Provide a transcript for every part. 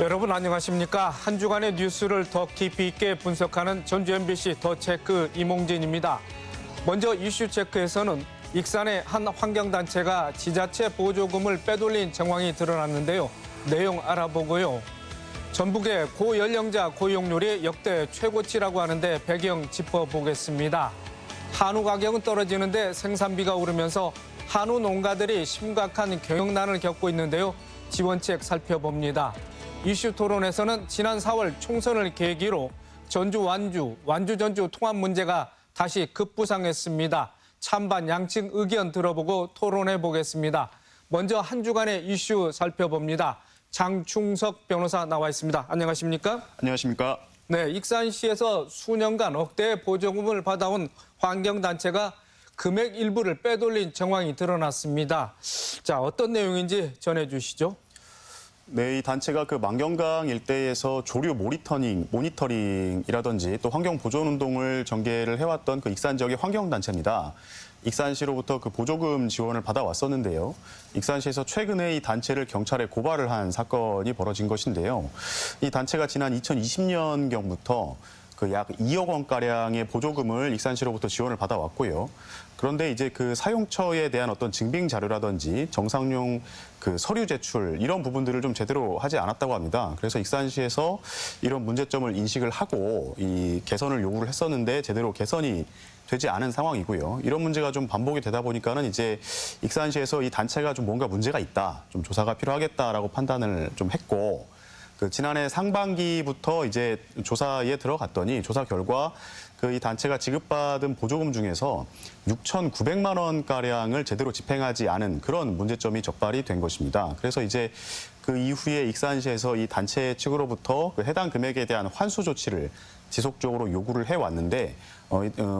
여러분 안녕하십니까? 한 주간의 뉴스를 더 깊이 있게 분석하는 전주 MBC 더 체크 이몽진입니다. 먼저 이슈 체크에서는 익산의 한 환경단체가 지자체 보조금을 빼돌린 정황이 드러났는데요. 내용 알아보고요. 전북의 고연령자 고용률이 역대 최고치라고 하는데 배경 짚어보겠습니다. 한우 가격은 떨어지는데 생산비가 오르면서 한우 농가들이 심각한 경영난을 겪고 있는데요. 지원책 살펴봅니다. 이슈 토론에서는 지난 4월 총선을 계기로 전주 전주 통합 문제가 다시 급부상했습니다. 찬반 양측 의견 들어보고 토론해 보겠습니다. 먼저 한 주간의 이슈 살펴봅니다. 장충석 변호사 나와 있습니다. 안녕하십니까? 안녕하십니까? 네, 익산시에서 수년간 억대의 보조금을 받아온 환경단체가 금액 일부를 빼돌린 정황이 드러났습니다. 자, 어떤 내용인지 전해주시죠. 네, 이 단체가 그 만경강 일대에서 조류 모니터링이라든지 또 환경 보존 운동을 전개를 해왔던 그 익산 지역의 환경단체입니다. 익산시로부터 그 보조금 지원을 받아왔었는데요. 익산시에서 최근에 이 단체를 경찰에 고발을 한 사건이 벌어진 것인데요. 이 단체가 지난 2020년경부터 그 약 2억 원가량의 보조금을 익산시로부터 지원을 받아왔고요. 그런데 이제 그 사용처에 대한 어떤 증빙 자료라든지 정상용 그 서류 제출 이런 부분들을 좀 제대로 하지 않았다고 합니다. 그래서 익산시에서 이런 문제점을 인식을 하고 이 개선을 요구를 했었는데 제대로 개선이 되지 않은 상황이고요. 이런 문제가 좀 반복이 되다 보니까는 이제 익산시에서 이 단체가 좀 뭔가 문제가 있다, 좀 조사가 필요하겠다라고 판단을 좀 했고. 그 지난해 상반기부터 이제 조사에 들어갔더니 조사 결과 그 이 단체가 지급받은 보조금 중에서 6,900만 원 가량을 제대로 집행하지 않은 그런 문제점이 적발이 된 것입니다. 그래서 이제 그 이후에 익산시에서 이 단체 측으로부터 그 해당 금액에 대한 환수 조치를 지속적으로 요구를 해왔는데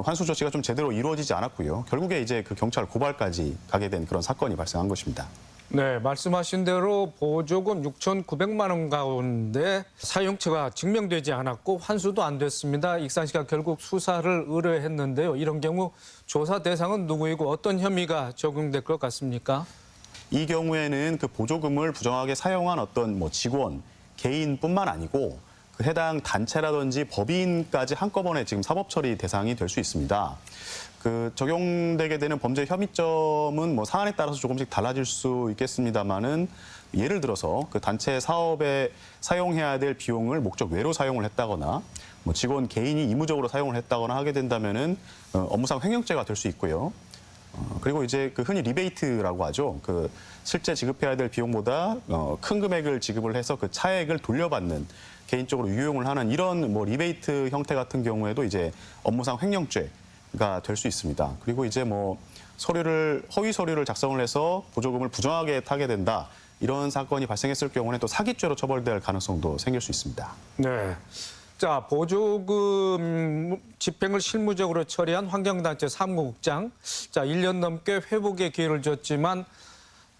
환수 조치가 좀 제대로 이루어지지 않았고요. 결국에 이제 그 경찰 고발까지 가게 된 그런 사건이 발생한 것입니다. 네, 말씀하신 대로 보조금 6,900만 원 가운데 사용처가 증명되지 않았고 환수도 안 됐습니다. 익산시가 결국 수사를 의뢰했는데요. 이런 경우 조사 대상은 누구이고 어떤 혐의가 적용될 것 같습니까? 이 경우에는 그 보조금을 부정하게 사용한 어떤 뭐 직원, 개인뿐만 아니고 그 해당 단체라든지 법인까지 한꺼번에 지금 사법 처리 대상이 될 수 있습니다. 그 적용되게 되는 범죄 혐의점은 뭐 사안에 따라서 조금씩 달라질 수 있겠습니다만은 예를 들어서 그 단체 사업에 사용해야 될 비용을 목적 외로 사용을 했다거나 뭐 직원 개인이 의무적으로 사용을 했다거나 하게 된다면은 업무상 횡령죄가 될 수 있고요. 그리고 이제 그 흔히 리베이트라고 하죠. 그 실제 지급해야 될 비용보다 큰 금액을 지급을 해서 그 차액을 돌려받는 개인적으로 유용을 하는 이런 뭐 리베이트 형태 같은 경우에도 이제 업무상 횡령죄가 될 수 있습니다. 그리고 이제 뭐 허위 서류를 작성을 해서 보조금을 부정하게 타게 된다. 이런 사건이 발생했을 경우는 또 사기죄로 처벌될 가능성도 생길 수 있습니다. 네. 자, 보조금 집행을 실무적으로 처리한 환경단체 사무국장. 자, 1년 넘게 회복의 기회를 줬지만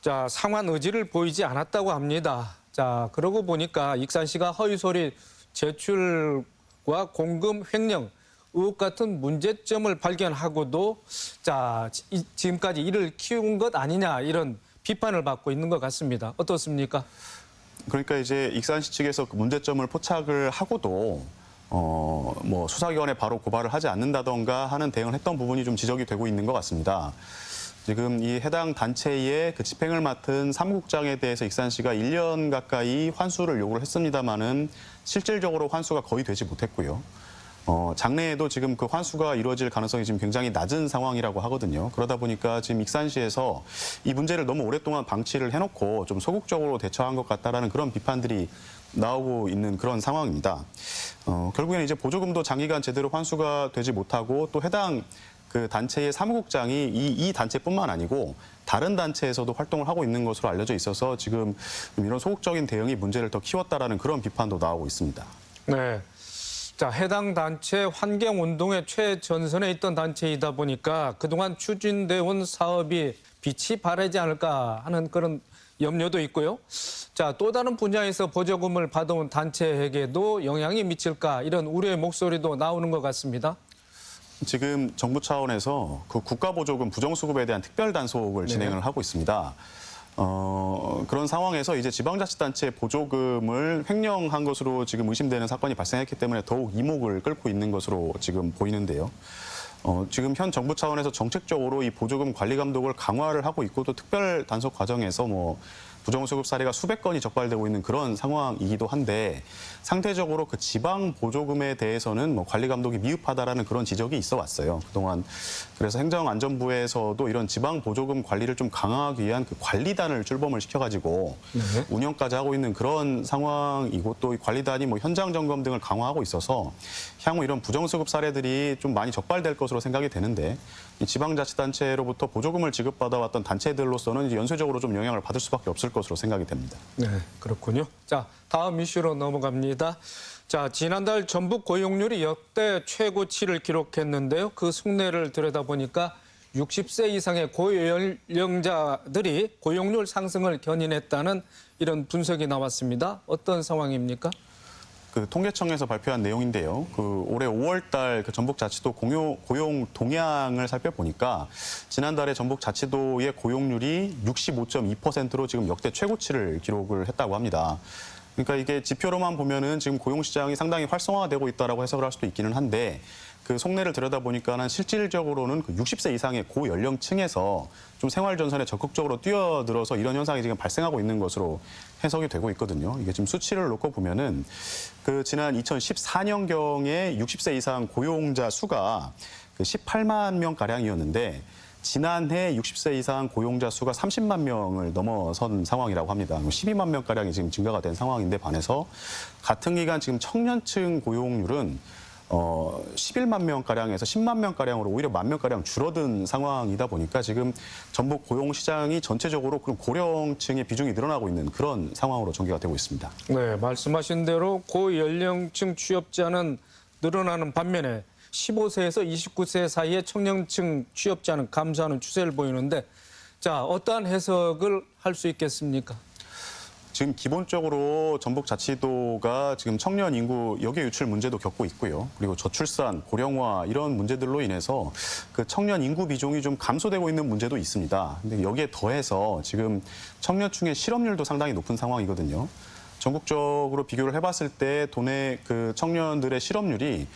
자, 상환 의지를 보이지 않았다고 합니다. 자, 그러고 보니까 익산시가 허위서류 제출과 공금 횡령 의혹 같은 문제점을 발견하고도 자, 지금까지 이를 키운 것 아니냐 이런 비판을 받고 있는 것 같습니다. 어떻습니까? 그러니까 이제 익산시 측에서 그 문제점을 포착을 하고도 뭐 수사기관에 바로 고발을 하지 않는다던가 하는 대응을 했던 부분이 좀 지적이 되고 있는 것 같습니다. 지금 이 해당 단체의 그 집행을 맡은 사무국장에 대해서 익산시가 1년 가까이 환수를 요구를 했습니다마는 실질적으로 환수가 거의 되지 못했고요. 장래에도 지금 그 환수가 이루어질 가능성이 지금 굉장히 낮은 상황이라고 하거든요. 그러다 보니까 지금 익산시에서 이 문제를 너무 오랫동안 방치를 해놓고 좀 소극적으로 대처한 것 같다라는 그런 비판들이 나오고 있는 그런 상황입니다. 결국에는 이제 보조금도 장기간 제대로 환수가 되지 못하고 또 해당 그 단체의 사무국장이 이 단체뿐만 아니고 다른 단체에서도 활동을 하고 있는 것으로 알려져 있어서 지금 이런 소극적인 대응이 문제를 더 키웠다라는 그런 비판도 나오고 있습니다. 네. 자, 해당 단체 환경운동의 최전선에 있던 단체이다 보니까 그동안 추진되어 온 사업이 빛이 바라지 않을까 하는 그런 염려도 있고요. 자, 또 다른 분야에서 보조금을 받아온 단체에게도 영향이 미칠까 이런 우려의 목소리도 나오는 것 같습니다. 지금 정부 차원에서 그 국가보조금 부정수급에 대한 특별 단속을 진행을 하고 있습니다. 그 그런 상황에서 이제 지방자치단체 보조금을 횡령한 것으로 지금 의심되는 사건이 발생했기 때문에 더욱 이목을 끌고 있는 것으로 지금 보이는데요. 지금 현 정부 차원에서 정책적으로 이 보조금 관리 감독을 강화를 하고 있고 또 특별 단속 과정에서 부정수급 사례가 수백 건이 적발되고 있는 그런 상황이기도 한데 상대적으로 그 지방 보조금에 대해서는 관리 감독이 미흡하다라는 그런 지적이 있어 왔어요. 그동안 그래서 행정안전부에서도 이런 지방 보조금 관리를 좀 강화하기 위한 그 관리단을 출범을 시켜가지고 운영까지 하고 있는 그런 상황이고 또 이 관리단이 현장 점검 등을 강화하고 있어서 향후 이런 부정수급 사례들이 좀 많이 적발될 것으로 생각이 되는데 이 지방자치단체로부터 보조금을 지급받아왔던 단체들로서는 이제 연쇄적으로 좀 영향을 받을 수밖에 없을 것으로 생각이 됩니다. 네, 그렇군요. 자, 다음 이슈로 넘어갑니다. 자, 지난달 전북 고용률이 역대 최고치를 기록했는데요. 그 속내를 들여다보니까 60세 이상의 고연령자들이 고용률 상승을 견인했다는 이런 분석이 나왔습니다. 어떤 상황입니까? 그 통계청에서 발표한 내용인데요. 그 올해 5월달 그 전북자치도 고용 동향을 살펴보니까 지난달에 전북자치도의 고용률이 65.2%로 지금 역대 최고치를 기록을 했다고 합니다. 그러니까 이게 지표로만 보면은 지금 고용시장이 상당히 활성화되고 있다라고 해석을 할 수도 있기는 한데 그 속내를 들여다보니까는 실질적으로는 그 60세 이상의 고연령층에서 좀 생활 전선에 적극적으로 뛰어들어서 이런 현상이 지금 발생하고 있는 것으로 해석이 되고 있거든요. 이게 지금 수치를 놓고 보면은 그 지난 2014년경에 60세 이상 고용자 수가 그 18만 명 가량이었는데 지난해 60세 이상 고용자 수가 30만 명을 넘어선 상황이라고 합니다. 12만 명가량이 지금 증가가 된 상황인데 반해서 같은 기간 지금 청년층 고용률은 11만 명가량에서 10만 명가량으로 오히려 1만 명가량 줄어든 상황이다 보니까 지금 전북 고용시장이 전체적으로 그런 고령층의 비중이 늘어나고 있는 그런 상황으로 전개가 되고 있습니다. 네, 말씀하신 대로 고연령층 취업자는 늘어나는 반면에 15세에서 29세 사이의 청년층 취업자는 감소하는 추세를 보이는데 자, 어떠한 해석을 할 수 있겠습니까? 지금 기본적으로 전북자치도가 지금 청년 인구 역외 유출 문제도 겪고 있고요. 그리고 저출산, 고령화 이런 문제들로 인해서 그 청년 인구 비중이 좀 감소되고 있는 문제도 있습니다. 근데 여기에 더해서 지금 청년층의 실업률도 상당히 높은 상황이거든요. 전국적으로 비교를 해봤을 때 도내 그 청년들의 실업률이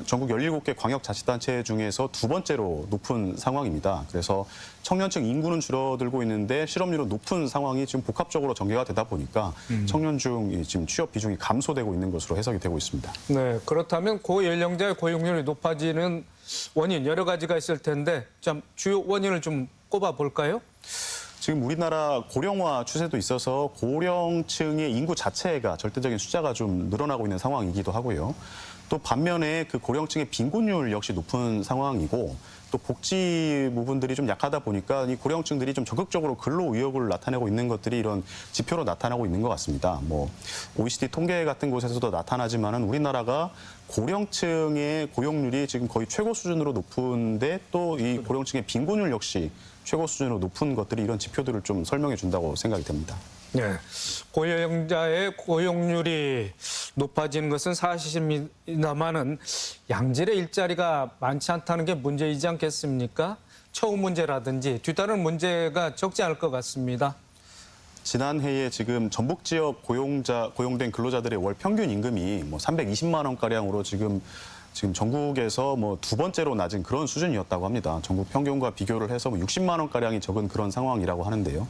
전국 17개 광역자치단체 중에서 두 번째로 높은 상황입니다. 그래서 청년층 인구는 줄어들고 있는데 실업률은 높은 상황이 지금 복합적으로 전개가 되다 보니까 청년 중 지금 취업 비중이 감소되고 있는 것으로 해석이 되고 있습니다. 네, 그렇다면 고연령자의 고용률이 높아지는 원인 여러 가지가 있을 텐데 좀 주요 원인을 좀 꼽아 볼까요? 지금 우리나라 고령화 추세도 있어서 고령층의 인구 자체가 절대적인 숫자가 좀 늘어나고 있는 상황이기도 하고요. 또 반면에 그 고령층의 빈곤율 역시 높은 상황이고 또 복지 부분들이 좀 약하다 보니까 이 고령층들이 좀 적극적으로 근로 의욕을 나타내고 있는 것들이 이런 지표로 나타나고 있는 것 같습니다. OECD 통계 같은 곳에서도 나타나지만은 우리나라가 고령층의 고용률이 지금 거의 최고 수준으로 높은데 또 이 고령층의 빈곤율 역시 최고 수준으로 높은 것들이 이런 지표들을 좀 설명해 준다고 생각이 됩니다. 네, 고연령자의 고용률이 높아지는 것은 사실입니다만은 양질의 일자리가 많지 않다는 게 문제이지 않겠습니까? 처우 문제라든지 뒤따른 문제가 적지 않을 것 같습니다. 지난해에 지금 전북 지역 고용된 근로자들의 월 평균 임금이 320만 원가량으로 지금 전국에서 두 번째로 낮은 그런 수준이었다고 합니다. 전국 평균과 비교를 해서 60만 원가량이 적은 그런 상황이라고 하는데요.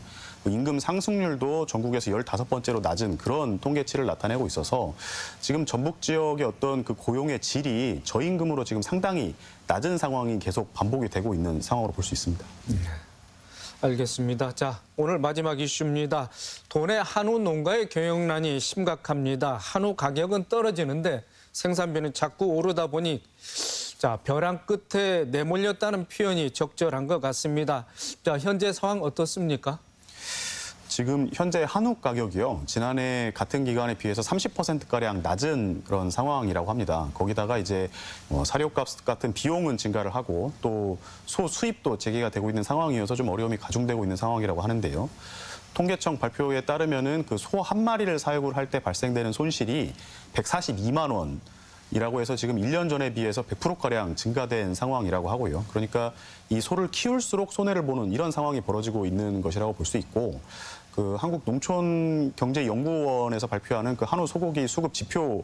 임금 상승률도 전국에서 15번째로 낮은 그런 통계치를 나타내고 있어서 지금 전북 지역의 어떤 그 고용의 질이 저임금으로 지금 상당히 낮은 상황이 계속 반복이 되고 있는 상황으로 볼 수 있습니다. 알겠습니다. 자, 오늘 마지막 이슈입니다. 도내 한우 농가의 경영난이 심각합니다. 한우 가격은 떨어지는데 생산비는 자꾸 오르다 보니 벼랑 끝에 내몰렸다는 표현이 적절한 것 같습니다. 자, 현재 상황 어떻습니까? 지금 현재 한우 가격이요. 지난해 같은 기간에 비해서 30%가량 낮은 그런 상황이라고 합니다. 거기다가 이제 사료값 같은 비용은 증가를 하고 또 소 수입도 재개가 되고 있는 상황이어서 좀 어려움이 가중되고 있는 상황이라고 하는데요. 통계청 발표에 따르면은 그 소 한 마리를 사육을 할 때 발생되는 손실이 142만 원. 이라고 해서 지금 1년 전에 비해서 100%가량 증가된 상황이라고 하고요. 그러니까 이 소를 키울수록 손해를 보는 이런 상황이 벌어지고 있는 것이라고 볼 수 있고 그 한국농촌경제연구원에서 발표하는 그 한우 소고기 수급 지표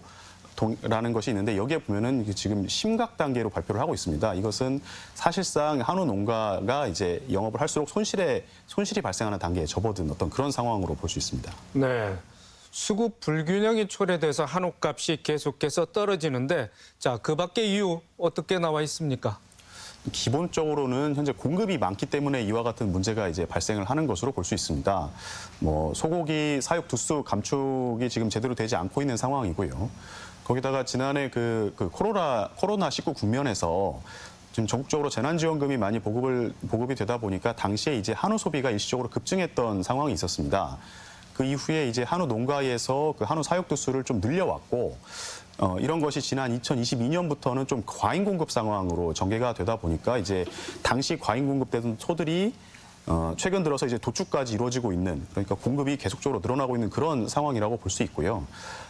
라는 것이 있는데 여기에 보면은 이게 지금 심각 단계로 발표를 하고 있습니다. 이것은 사실상 한우 농가가 이제 영업을 할수록 손실이 발생하는 단계에 접어든 어떤 그런 상황으로 볼 수 있습니다. 네. 수급 불균형이 초래돼서 한우값이 계속해서 떨어지는데 자, 그 밖의 이유 어떻게 나와 있습니까? 기본적으로는 현재 공급이 많기 때문에 이와 같은 문제가 이제 발생을 하는 것으로 볼 수 있습니다. 뭐 소고기 사육 두수 감축이 지금 제대로 되지 않고 있는 상황이고요. 거기다가 지난해 그 코로나19 국면에서 지금 전국적으로 재난지원금이 많이 보급이 되다 보니까 당시에 이제 한우 소비가 일시적으로 급증했던 상황이 있었습니다. 그 이후에 이제 한우 농가에서 그 한우 사육 두수를 좀 늘려왔고 이런 것이 지난 2022년부터는 좀 과잉 공급 상황으로 전개가 되다 보니까 이제 당시 과잉 공급되던 소들이 최근 들어서 이제 도축까지 이루어지고 있는, 그러니까 공급이 계속적으로 늘어나고 있는 그런 상황이라고 볼 수 있고요.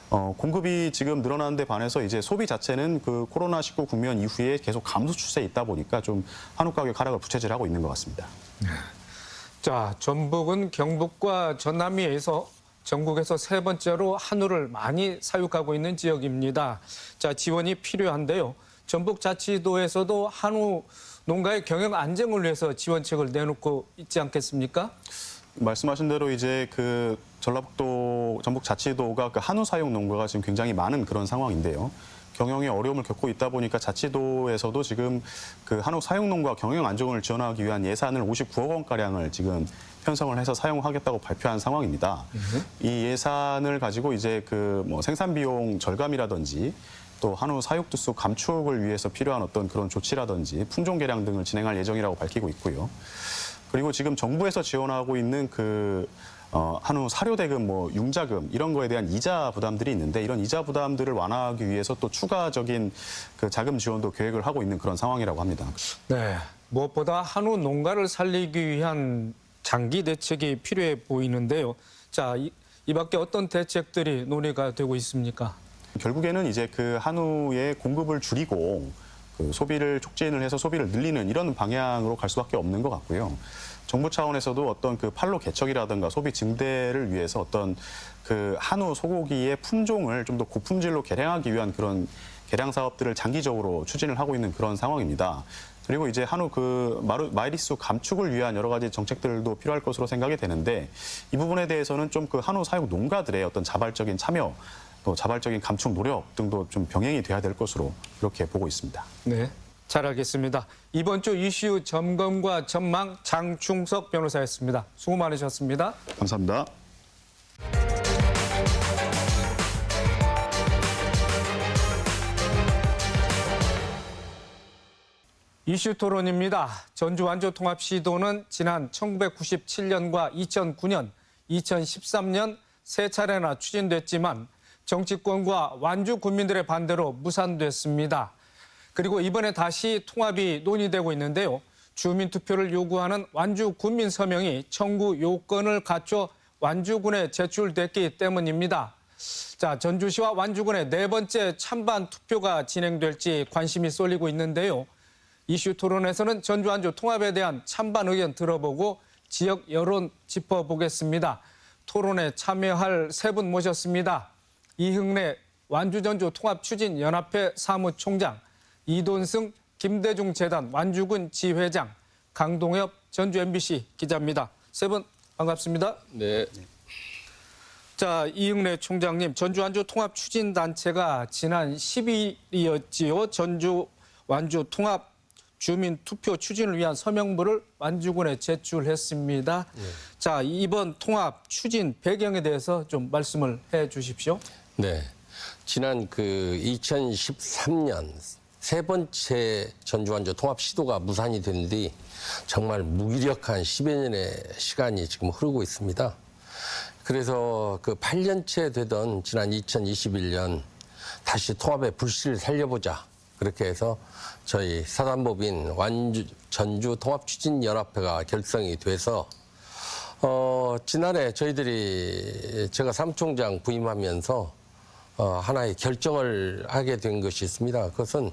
공급이 지금 늘어나는 데 반해서 이제 소비 자체는 그 코로나19 국면 이후에 계속 감소 추세에 있다 보니까 좀 한우 가격 하락을 부채질하고 있는 것 같습니다. 자, 전북은 경북과 전남위에서 전국에서 세 번째로 한우를 많이 사육하고 있는 지역입니다. 자, 지원이 필요한데요. 전북자치도에서도 한우 농가의 경영 안정을 위해서 지원책을 내놓고 있지 않겠습니까? 말씀하신 대로 이제 그 전라북도 전북자치도가 그 한우 사육 농가가 지금 굉장히 많은 그런 상황인데요. 경영에 어려움을 겪고 있다 보니까 자치도에서도 지금 그 한우 사육 농가 경영 안정을 지원하기 위한 예산을 59억 원가량을 지금 편성을 해서 사용하겠다고 발표한 상황입니다. 이 예산을 가지고 이제 그 뭐 생산 비용 절감이라든지 또 한우 사육 두수 감축을 위해서 필요한 어떤 그런 조치라든지 품종 개량 등을 진행할 예정이라고 밝히고 있고요. 그리고 지금 정부에서 지원하고 있는 그 한우 사료 대금, 뭐 융자금 이런 거에 대한 이자 부담들이 있는데 이런 이자 부담들을 완화하기 위해서 또 추가적인 그 자금 지원도 계획을 하고 있는 그런 상황이라고 합니다. 네. 무엇보다 한우 농가를 살리기 위한 장기 대책이 필요해 보이는데요. 자, 이 밖에 어떤 대책들이 논의가 되고 있습니까? 결국에는 이제 그 한우의 공급을 줄이고 그 소비를 촉진을 해서 소비를 늘리는 이런 방향으로 갈 수밖에 없는 것 같고요. 정부 차원에서도 어떤 그 판로 개척이라든가 소비 증대를 위해서 어떤 그 한우 소고기의 품종을 좀 더 고품질로 개량하기 위한 그런 개량 사업들을 장기적으로 추진을 하고 있는 그런 상황입니다. 그리고 이제 한우 그 마이리수 감축을 위한 여러 가지 정책들도 필요할 것으로 생각이 되는데 이 부분에 대해서는 좀 그 한우 사육 농가들의 어떤 자발적인 참여 또 자발적인 감축 노력 등도 좀 병행이 돼야 될 것으로 그렇게 보고 있습니다. 네, 잘 알겠습니다. 이번 주 이슈 점검과 전망 장충석 변호사였습니다. 수고 많으셨습니다. 감사합니다. 이슈 토론입니다. 전주 완주 통합 시도는 지난 1997년과 2009년, 2013년 세 차례나 추진됐지만 정치권과 완주 군민들의 반대로 무산됐습니다. 그리고 이번에 다시 통합이 논의되고 있는데요. 주민투표를 요구하는 완주 군민 서명이 청구 요건을 갖춰 완주군에 제출됐기 때문입니다. 자, 전주시와 완주군의 네 번째 찬반 투표가 진행될지 관심이 쏠리고 있는데요. 이슈 토론에서는 전주 완주 통합에 대한 찬반 의견 들어보고 지역 여론 짚어보겠습니다. 토론에 참여할 세 분 모셨습니다. 이흥래 완주전주 통합추진연합회 사무총장, 이돈승 김대중재단 완주군 지회장, 강동엽 전주 MBC 기자입니다. 세 분 반갑습니다. 네. 자, 이흥래 총장님, 전주 완주 통합추진단체가 지난 10일이었지요. 전주 완주 통합 주민 투표 추진을 위한 서명부를 완주군에 제출했습니다. 네. 자, 이번 통합 추진 배경에 대해서 좀 말씀을 해 주십시오. 네. 지난 그 2013년 세 번째 전주완주 통합 시도가 무산이 된 뒤 정말 무기력한 10여 년의 시간이 지금 흐르고 있습니다. 그래서 그 8년째 되던 지난 2021년 다시 통합의 불씨를 살려보자. 그렇게 해서 저희 사단법인 완주 전주 통합추진연합회가 결성이 돼서 지난해 저희들이 제가 사무총장 부임하면서 하나의 결정을 하게 된 것이 있습니다. 그것은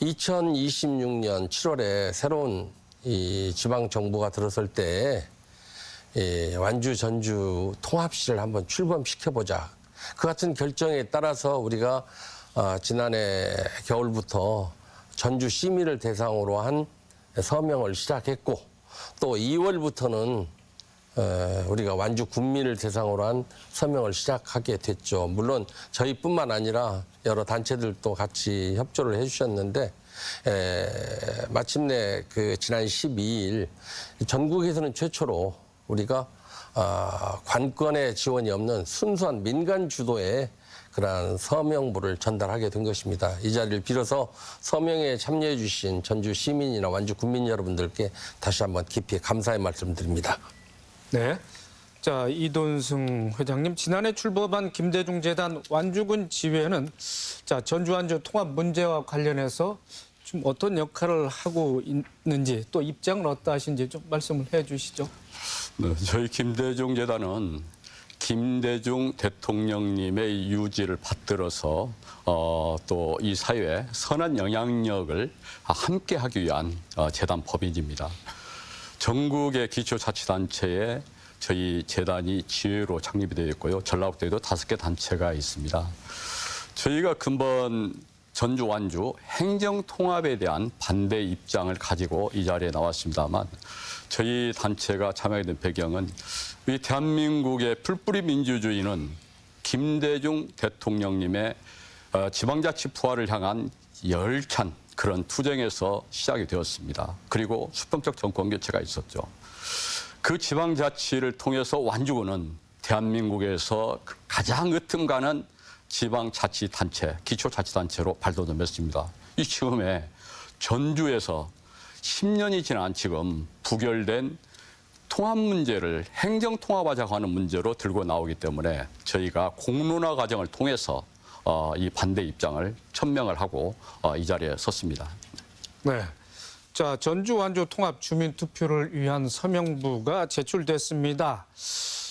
2026년 7월에 새로운 이 지방 정부가 들어설 때 완주 전주 통합시를 한번 출범시켜보자. 그 같은 결정에 따라서 우리가 지난해 겨울부터 전주 시민을 대상으로 한 서명을 시작했고 또 2월부터는 우리가 완주 군민을 대상으로 한 서명을 시작하게 됐죠. 물론 저희뿐만 아니라 여러 단체들도 같이 협조를 해주셨는데 마침내 그 지난 12일 전국에서는 최초로 우리가 관건의 지원이 없는 순수한 민간 주도의 그러한 서명부를 전달하게 된 것입니다. 이 자리를 빌어서 서명에 참여해 주신 전주 시민이나 완주 군민 여러분들께 다시 한번 깊이 감사의 말씀드립니다. 네. 자, 이돈승 회장님, 지난해 출범한 김대중 재단 완주군 지회는 자, 전주 완주 통합 문제와 관련해서 좀 어떤 역할을 하고 있는지 또 입장은 어떠하신지 좀 말씀을 해 주시죠. 네, 저희 김대중 재단은 김대중 대통령님의 유지를 받들어서 또 이 사회에 선한 영향력을 함께 하기 위한 재단 법인입니다. 전국의 기초자치단체에 저희 재단이 지회로 창립이 되어 있고요. 전라북도에도 5개 단체가 있습니다. 저희가 근본 전주 완주 행정통합에 대한 반대 입장을 가지고 이 자리에 나왔습니다만 저희 단체가 참여하게 된 배경은 이 대한민국의 풀뿌리 민주주의는 김대중 대통령님의 지방자치 부활을 향한 열찬 그런 투쟁에서 시작이 되었습니다. 그리고 수평적 정권 교체가 있었죠. 그 지방자치를 통해서 완주군은 대한민국에서 가장 으뜸가는 지방자치단체, 기초자치단체로 발돋움했습니다. 이 즈음에 전주에서 10년이 지난 지금 부결된 통합 문제를 행정통합하자고 하는 문제로 들고 나오기 때문에 저희가 공론화 과정을 통해서 이 반대 입장을 천명을 하고 이 자리에 섰습니다. 네. 자, 전주 완주 통합 주민 투표를 위한 서명부가 제출됐습니다.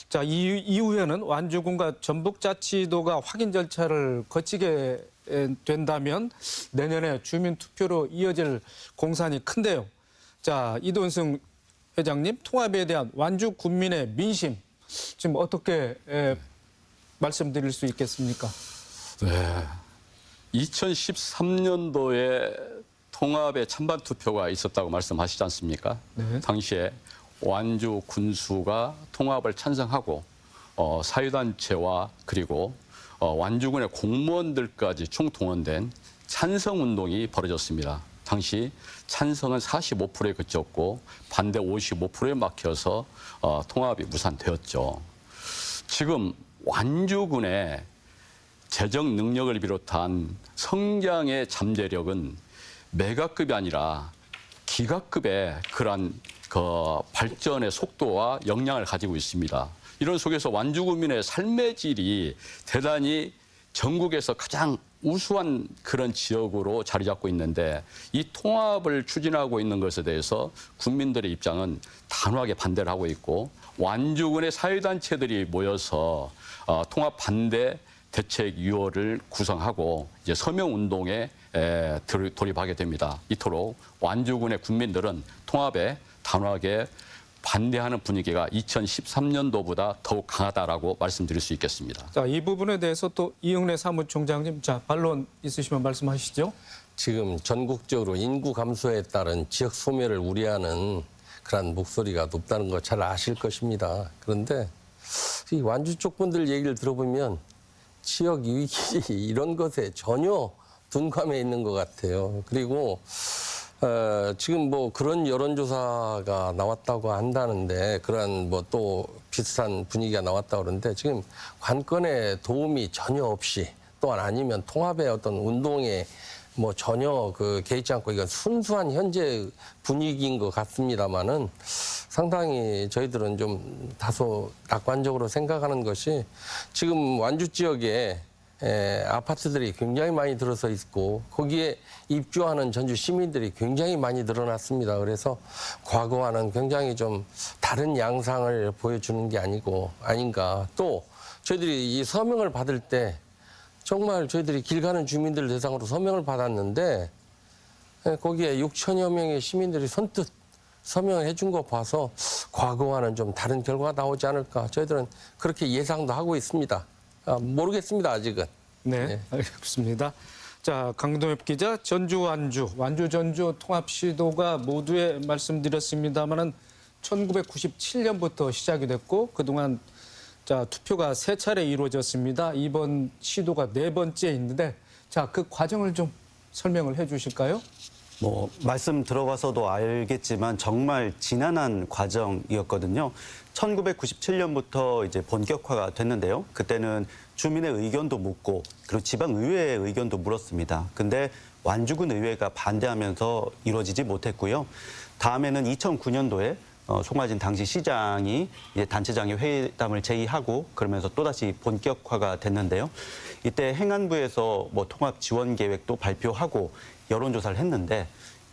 자, 이후에는 완주군과 전북자치도가 확인 절차를 거치게 된다면 내년에 주민 투표로 이어질 공산이 큰데요. 자, 이돈승 회장님, 통합에 대한 완주 군민의 민심 지금 어떻게 말씀드릴 수 있겠습니까? 네. 2013년도에 통합의 찬반 투표가 있었다고 말씀하시지 않습니까? 네. 당시에 완주 군수가 통합을 찬성하고 사회단체와 그리고 완주군의 공무원들까지 총동원된 찬성운동이 벌어졌습니다. 당시 찬성은 45%에 그쳤고 반대 55%에 막혀서 통합이 무산되었죠. 지금 완주군의 재정 능력을 비롯한 성장의 잠재력은 메가급이 아니라 기가급의 그러한 발전의 속도와 역량을 가지고 있습니다. 이런 속에서 완주군민의 삶의 질이 대단히 전국에서 가장 우수한 그런 지역으로 자리 잡고 있는데 이 통합을 추진하고 있는 것에 대해서 국민들의 입장은 단호하게 반대를 하고 있고 완주군의 사회단체들이 모여서 통합 반대 대책위원회를 구성하고 이제 서명운동에 돌입하게 됩니다. 이토록 완주군의 국민들은 통합에 단호하게 반대하는 분위기가 2013년도보다 더욱 강하다라고 말씀드릴 수 있겠습니다. 자, 이 부분에 대해서 또 이응래 사무총장님, 자, 반론 있으시면 말씀하시죠. 지금 전국적으로 인구 감소에 따른 지역 소멸을 우려하는 그런 목소리가 높다는 거 잘 아실 것입니다. 그런데 이 완주 쪽 분들 얘기를 들어보면 지역 위기 이런 것에 전혀 둔감해 있는 것 같아요. 그리고 지금 뭐 그런 여론조사가 나왔다고 한다는데 그런 뭐 또 비슷한 분위기가 나왔다고 그러는데 지금 관건에 도움이 전혀 없이 또한 아니면 통합의 어떤 운동에 뭐 전혀 개의치 않고 이건 순수한 현재 분위기인 것 같습니다만은 상당히 저희들은 좀 다소 낙관적으로 생각하는 것이 지금 완주 지역에 아파트들이 굉장히 많이 들어서 있고 거기에 입주하는 전주 시민들이 굉장히 많이 늘어났습니다. 그래서 과거와는 굉장히 좀 다른 양상을 보여주는 게 아닌가. 또 저희들이 이 서명을 받을 때 정말 저희들이 길 가는 주민들 대상으로 서명을 받았는데 거기에 6천여 명의 시민들이 선뜻 서명을 해준 거 봐서 과거와는 좀 다른 결과가 나오지 않을까 저희들은 그렇게 예상도 하고 있습니다. 모르겠습니다 아직은. 네, 알겠습니다. 자, 강동엽 기자, 전주 완주 전주 통합 시도가 모두에 말씀드렸습니다만은 1997년부터 시작이 됐고 그동안 자, 투표가 3차례 이루어졌습니다. 이번 시도가 4번째인데 자, 그 과정을 좀 설명을 해 주실까요? 뭐 말씀 들어봐서도 알겠지만 정말 지난한 과정이었거든요. 1997년부터 이제 본격화가 됐는데요. 그때는 주민의 의견도 묻고 그리고 지방 의회의 의견도 물었습니다. 근데 완주군 의회가 반대하면서 이루어지지 못했고요. 다음에는 2009년도에 송화진 당시 시장이 이제 단체장의 회담을 제의하고 그러면서 또다시 본격화가 됐는데요. 이때 행안부에서 뭐 통합 지원 계획도 발표하고 여론조사를 했는데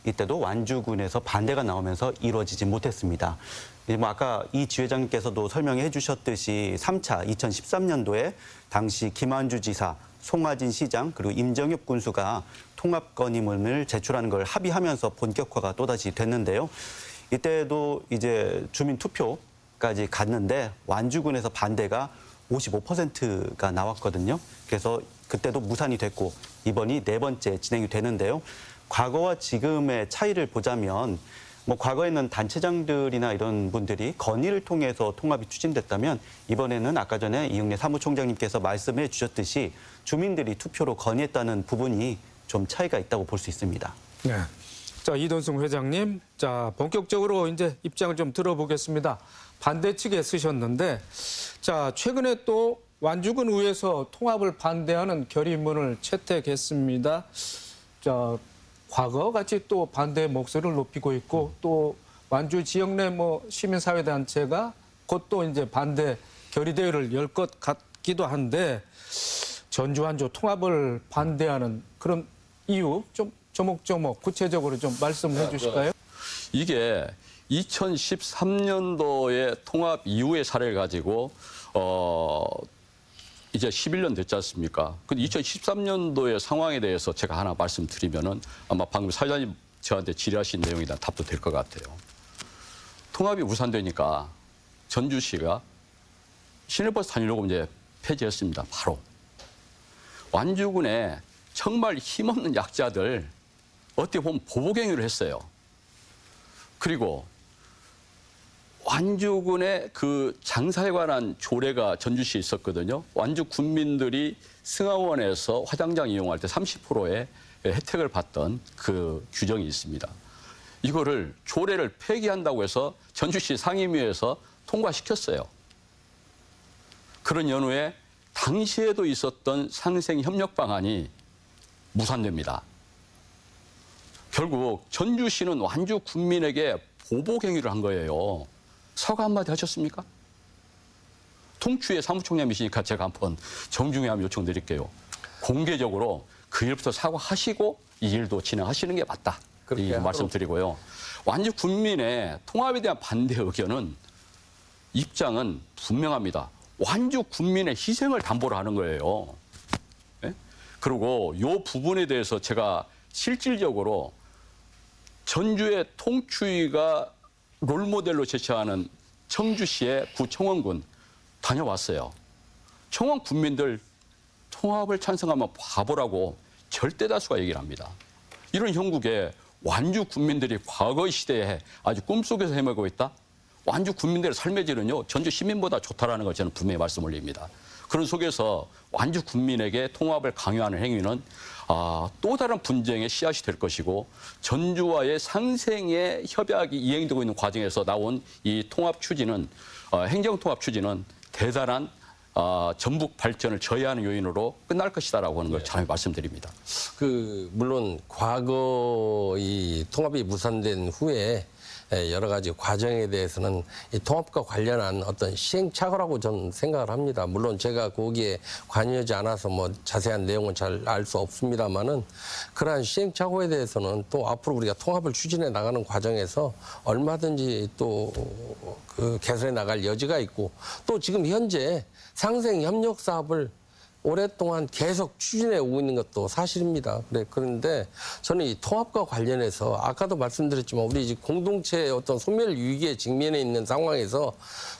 이때도 완주군에서 반대가 나오면서 이루어지지 못했습니다. 뭐 아까 이 지회장님께서도 설명해 주셨듯이 3차 2013년도에 당시 김완주 지사, 송화진 시장 그리고 임정엽 군수가 통합 건의문을 제출하는 걸 합의하면서 본격화가 또다시 됐는데요. 이때도 이제 주민 투표까지 갔는데 완주군에서 반대가 55%가 나왔거든요. 그래서 그때도 무산이 됐고 이번이 4번째 진행이 되는데요. 과거와 지금의 차이를 보자면 뭐 과거에는 단체장들이나 이런 분들이 건의를 통해서 통합이 추진됐다면 이번에는 아까 전에 이흥래 사무총장님께서 말씀해 주셨듯이 주민들이 투표로 건의했다는 부분이 좀 차이가 있다고 볼 수 있습니다. 네. 자, 이돈승 회장님, 자, 본격적으로 이제 입장을 좀 들어보겠습니다. 반대 측에 쓰셨는데, 자, 최근에 또 완주군 의회에서 통합을 반대하는 결의문을 채택했습니다. 자, 과거 같이 또 반대 목소리를 높이고 있고 또 완주 지역 내 뭐 시민사회단체가 곧 또 이제 반대 결의대회를 열 것 같기도 한데 전주 완주 통합을 반대하는 그런 이유 좀 조목조목 구체적으로 좀 말씀해 주실까요? 이게 2013년도에 통합 이후의 사례를 가지고 이제 11년 됐지 않습니까? 근데 2013년도의 상황에 대해서 제가 하나 말씀드리면은 아마 방금 사장님 저한테 질의하신 내용이 다 답도 될 것 같아요. 통합이 무산되니까 전주시가 시내버스 다니려고 이제 폐지했습니다. 바로. 완주군에 정말 힘없는 약자들 어떻게 보면 보복행위를 했어요. 그리고 완주군의 그 장사에 관한 조례가 전주시에 있었거든요. 완주 군민들이 승하원에서 화장장 이용할 때 30%의 혜택을 받던 그 규정이 있습니다. 이거를 조례를 폐기한다고 해서 전주시 상임위에서 통과시켰어요. 그런 연후에 당시에도 있었던 상생 협력 방안이 무산됩니다. 결국 전주시는 완주 군민에게 보복 행위를 한 거예요. 사과 한마디 하셨습니까? 통추의 사무총장이시니까 제가 한번 정중히 한번 요청드릴게요. 공개적으로 그 일부터 사과하시고 이 일도 진행하시는 게 맞다. 이 말씀드리고요. 완주 군민의 통합에 대한 반대 의견은 입장은 분명합니다. 완주 군민의 희생을 담보로 하는 거예요. 네? 그리고 이 부분에 대해서 제가 실질적으로 전주의 통추위가 롤모델로 제시하는 청주시의 구청원군 다녀왔어요. 청원 군민들 통합을 찬성하면 바보라고 절대 다수가 얘기를 합니다. 이런 형국에 완주 군민들이 과거의 시대에 아주 꿈속에서 헤매고 있다? 완주 군민들의 삶의 질은요, 전주 시민보다 좋다라는 걸 저는 분명히 말씀 올립니다. 그런 속에서 완주 군민에게 통합을 강요하는 행위는 또 다른 분쟁의 씨앗이 될 것이고 전주와의 상생의 협약이 이행되고 있는 과정에서 나온 이 통합 추진은 행정통합 추진은 대단한 전북 발전을 저해하는 요인으로 끝날 것이다라고 하는 걸 잘 말씀드립니다. 물론 과거 이 통합이 무산된 후에 여러 가지 과정에 대해서는 이 통합과 관련한 어떤 시행착오라고 저는 생각을 합니다. 물론 제가 거기에 관여하지 않아서 뭐 자세한 내용은 잘 알 수 없습니다만은 그러한 시행착오에 대해서는 또 앞으로 우리가 통합을 추진해 나가는 과정에서 얼마든지 또 그 개선해 나갈 여지가 있고 또 지금 현재 상생 협력 사업을 오랫동안 계속 추진해 오고 있는 것도 사실입니다. 그런데 저는 이 통합과 관련해서 아까도 말씀드렸지만 우리 이제 공동체의 어떤 소멸 위기에 직면해 있는 상황에서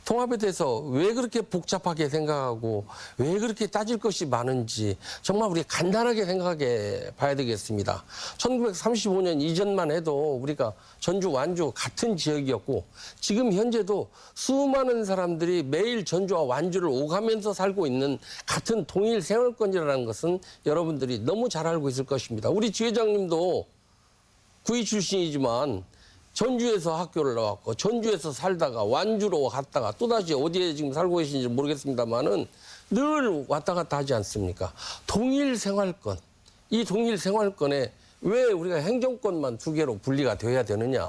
통합에 대해서 왜 그렇게 복잡하게 생각하고 왜 그렇게 따질 것이 많은지 정말 우리 간단하게 생각해 봐야 되겠습니다. 1935년 이전만 해도 우리가 전주, 완주 같은 지역이었고 지금 현재도 수많은 사람들이 매일 전주와 완주를 오가면서 살고 있는 같은 동일 생활권이라는 것은 여러분들이 너무 잘 알고 있을 것입니다. 우리 지회장님도 구의 출신이지만 전주에서 학교를 나왔고 전주에서 살다가 완주로 갔다가 또다시 어디에 지금 살고 계신지 모르겠습니다만은 늘 왔다 갔다 하지 않습니까? 동일 생활권, 이 동일 생활권에 왜 우리가 행정권만 2개로 분리가 되어야 되느냐.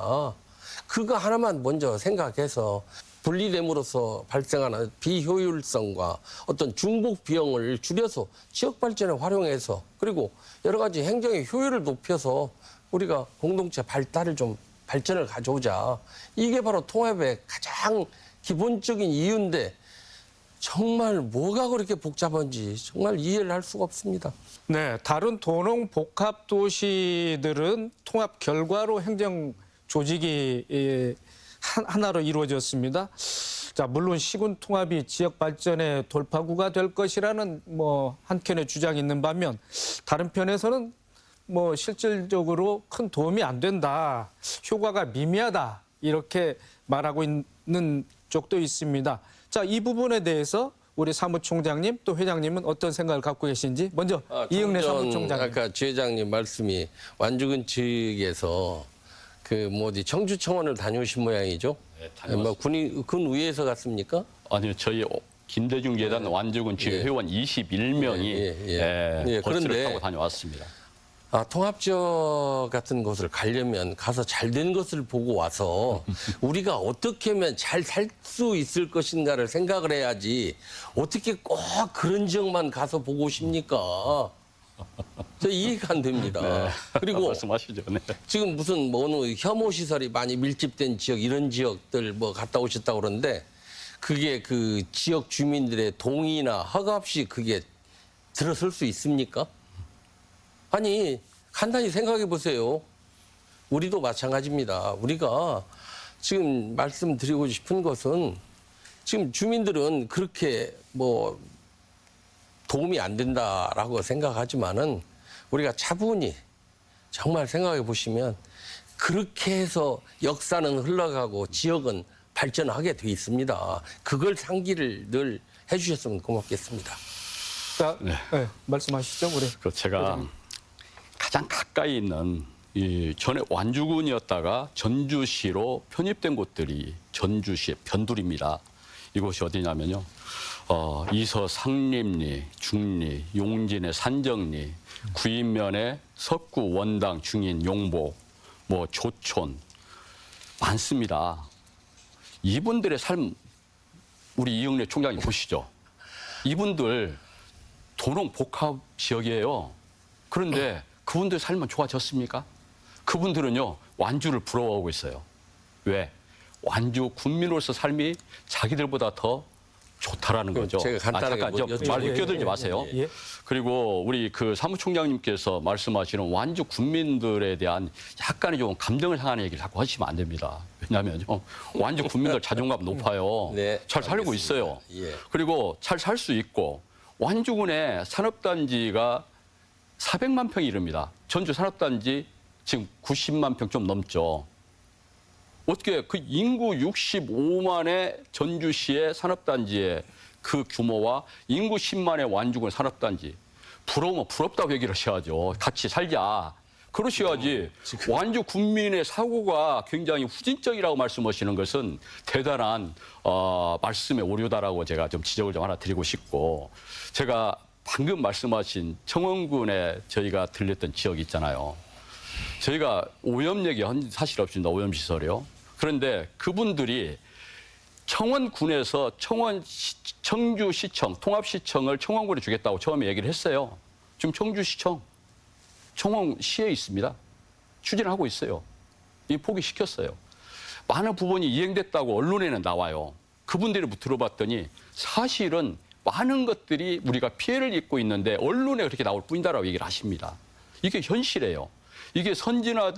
그거 하나만 먼저 생각해서 분리됨으로써 발생하는 비효율성과 어떤 중복 비용을 줄여서 지역 발전에 활용해서 그리고 여러 가지 행정의 효율을 높여서 우리가 공동체 발달을 좀 발전을 가져오자. 이게 바로 통합의 가장 기본적인 이유인데 정말 뭐가 그렇게 복잡한지 정말 이해를 할 수가 없습니다. 네, 다른 도농 복합 도시들은 통합 결과로 행정 조직이 하나로 이루어졌습니다. 자, 물론 시군 통합이 지역 발전의 돌파구가 될 것이라는 한켠의 주장이 있는 반면 다른 편에서는 실질적으로 큰 도움이 안 된다, 효과가 미미하다 이렇게 말하고 있는 쪽도 있습니다. 자, 이 부분에 대해서 우리 사무총장님 또 회장님은 어떤 생각을 갖고 계신지 먼저 이응래 사무총장님. 아까 지회장님 말씀이 완주군 측에서 어디 청주청원을 다녀오신 모양이죠? 네, 다녀왔습니다. 군의회에서 갔습니까? 아니요, 저희 김대중 예단 완주군 지회의원 21명이 버스를 그런데 타고 다녀왔습니다. 통합지역 같은 곳을 가려면 가서 잘 된 것을 보고 와서 우리가 어떻게 하면 잘 살 수 있을 것인가를 생각을 해야지 어떻게 꼭 그런 지역만 가서 보고 오십니까? 저 이해가 안 됩니다. 네. 그리고 말씀하시죠. 네. 지금 무슨 어느 혐오 시설이 많이 밀집된 지역 이런 지역들 갔다 오셨다고 그러는데 그게 그 지역 주민들의 동의나 허가 없이 그게 들어설 수 있습니까? 아니, 간단히 생각해 보세요. 우리도 마찬가지입니다. 우리가 지금 말씀드리고 싶은 것은 지금 주민들은 그렇게 도움이 안 된다라고 생각하지만은 우리가 차분히 정말 생각해 보시면 그렇게 해서 역사는 흘러가고 지역은 발전하게 돼 있습니다. 그걸 상기를 늘 해주셨으면 고맙겠습니다. 자, 네, 말씀하시죠, 우리. 제가 가장 가까이 있는 전에 완주군이었다가 전주시로 편입된 곳들이 전주시의 변두리입니다. 이곳이 어디냐면요. 이서 상림리, 중리, 용진의 산정리, 구인면의 석구, 원당, 중인, 용보, 조촌 많습니다. 이분들의 삶 우리 이응래 총장님 보시죠. 이분들 도농 복합 지역이에요. 그런데 그분들 삶은 좋아졌습니까? 그분들은요 완주를 부러워하고 있어요. 왜? 완주 군민으로서 삶이 자기들보다 더 좋다라는 거죠. 제가 간단하게 말 끼어들지 마세요. 예. 그리고 우리 그 사무총장님께서 말씀하시는 완주 군민들에 대한 약간의 좀 감정을 향하는 얘기를 자꾸 하시면 안 됩니다. 왜냐하면요 완주 군민들 자존감 높아요. 네, 잘 살고 알겠습니다. 있어요. 예. 그리고 잘 살 수 있고 완주군의 산업단지가 400만 평이 이릅니다. 전주 산업단지 지금 90만 평 좀 넘죠. 어떻게 그 인구 65만의 전주시의 산업단지의 그 규모와 인구 10만의 완주군 산업단지 부러우면 부럽다고 얘기를 하셔야죠. 같이 살자. 그러셔야지. 완주 군민의 사고가 굉장히 후진적이라고 말씀하시는 것은 대단한 말씀의 오류다라고 제가 좀 지적을 좀 하나 드리고 싶고 제가 방금 말씀하신 청원군에 저희가 들렸던 지역이 있잖아요. 저희가 오염역이 사실 없습니다. 오염시설이요. 그런데 그분들이 청원군에서 청주시청, 통합시청을 청원군에 주겠다고 처음에 얘기를 했어요. 지금 청주시청, 청원시에 있습니다. 추진하고 있어요. 이 포기시켰어요. 많은 부분이 이행됐다고 언론에는 나와요. 그분들이 들어봤더니 사실은 많은 것들이 우리가 피해를 입고 있는데 언론에 그렇게 나올 뿐이다라고 얘기를 하십니다. 이게 현실이에요. 이게 선제적으로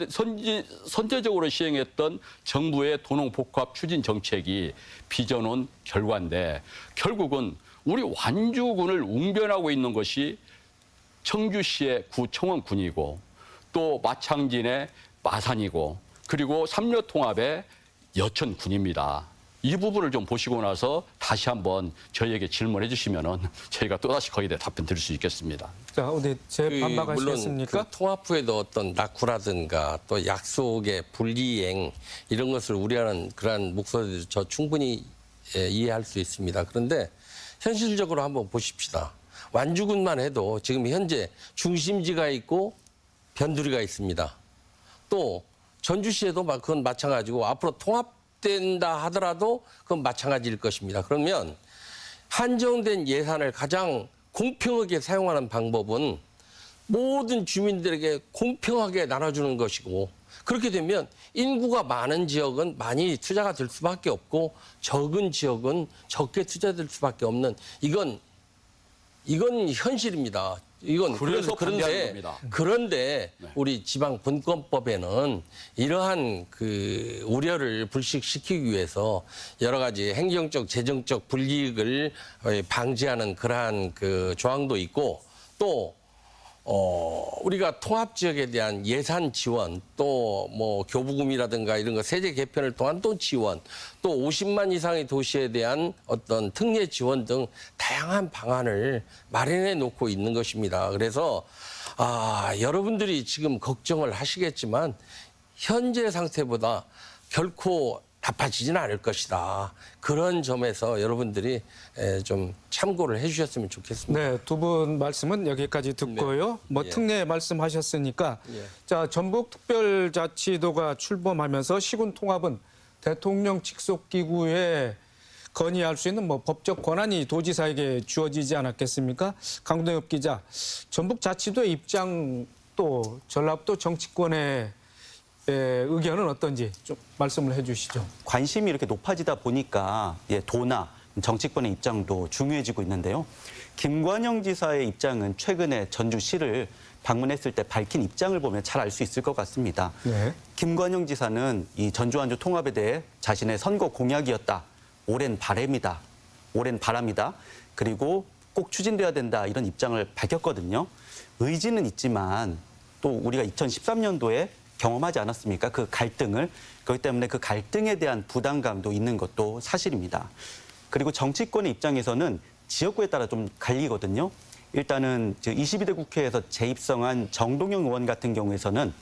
시행했던 정부의 도농복합 추진 정책이 빚어놓은 결과인데 결국은 우리 완주군을 웅변하고 있는 것이 청주시의 구청원군이고 또 마창진의 마산이고 그리고 삼려통합의 여천군입니다. 이 부분을 좀 보시고 나서 다시 한번 저희에게 질문해 주시면은 저희가 또다시 거기에 대해 답변 드릴 수 있겠습니다. 자, 어디 반박하시겠습니까? 물론 그 통합 후에도 어떤 낙후라든가 또 약속의 불이행 이런 것을 우려하는 그러한 목소리도 저 충분히 이해할 수 있습니다. 그런데 현실적으로 한번 보십시다. 완주군만 해도 지금 현재 중심지가 있고 변두리가 있습니다. 또 전주시에도 그건 마찬가지고 앞으로 통합된다 하더라도 그건 마찬가지일 것입니다. 그러면 한정된 예산을 가장 공평하게 사용하는 방법은 모든 주민들에게 공평하게 나눠주는 것이고 그렇게 되면 인구가 많은 지역은 많이 투자가 될 수밖에 없고 적은 지역은 적게 투자될 수밖에 없는 이건 현실입니다. 그래서 반대하는 겁니다. 그런데 우리 지방 분권법에는 이러한 그 우려를 불식시키기 위해서 여러 가지 행정적, 재정적 불이익을 방지하는 그러한 그 조항도 있고 또 우리가 통합 지역에 대한 예산 지원, 또 뭐 교부금이라든가 이런 거 세제 개편을 통한 또 지원, 또 50만 이상의 도시에 대한 어떤 특례 지원 등 다양한 방안을 마련해 놓고 있는 것입니다. 그래서 여러분들이 지금 걱정을 하시겠지만 현재 상태보다 결코 나빠지지는 않을 것이다. 그런 점에서 여러분들이 좀 참고를 해주셨으면 좋겠습니다. 네, 두 분 말씀은 여기까지 듣고요. 뭐 예. 특례 말씀하셨으니까 예. 자, 전북특별자치도가 출범하면서 시군 통합은 대통령 직속 기구에 건의할 수 있는 뭐 법적 권한이 도지사에게 주어지지 않았겠습니까? 강동엽 기자, 전북자치도의 입장 또 전라북도 정치권의 의견은 어떤지 좀 말씀을 해주시죠. 관심이 이렇게 높아지다 보니까 도나 정치권의 입장도 중요해지고 있는데요. 김관영 지사의 입장은 최근에 전주시를 방문했을 때 밝힌 입장을 보면 잘 알 수 있을 것 같습니다. 네. 김관영 지사는 이 전주 완주 통합에 대해 자신의 선거 공약이었다. 오랜 바람이다. 그리고 꼭 추진돼야 된다. 이런 입장을 밝혔거든요. 의지는 있지만 또 우리가 2013년도에 경험하지 않았습니까? 그 갈등을. 그렇기 때문에 그 갈등에 대한 부담감도 있는 것도 사실입니다. 그리고 정치권의 입장에서는 지역구에 따라 좀 갈리거든요. 일단은 22대 국회에서 재입성한 정동영 의원 같은 경우에서는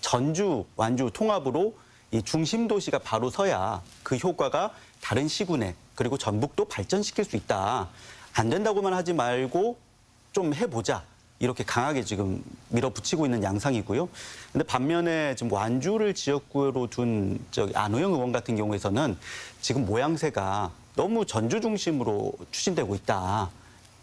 전주, 완주 통합으로 이 중심 도시가 바로 서야 그 효과가 다른 시군에 그리고 전북도 발전시킬 수 있다. 안 된다고만 하지 말고 좀 해보자. 이렇게 강하게 지금 밀어붙이고 있는 양상이고요. 근데 반면에 지금 완주를 지역구로 둔 안호영 의원 같은 경우에서는 지금 모양새가 너무 전주 중심으로 추진되고 있다.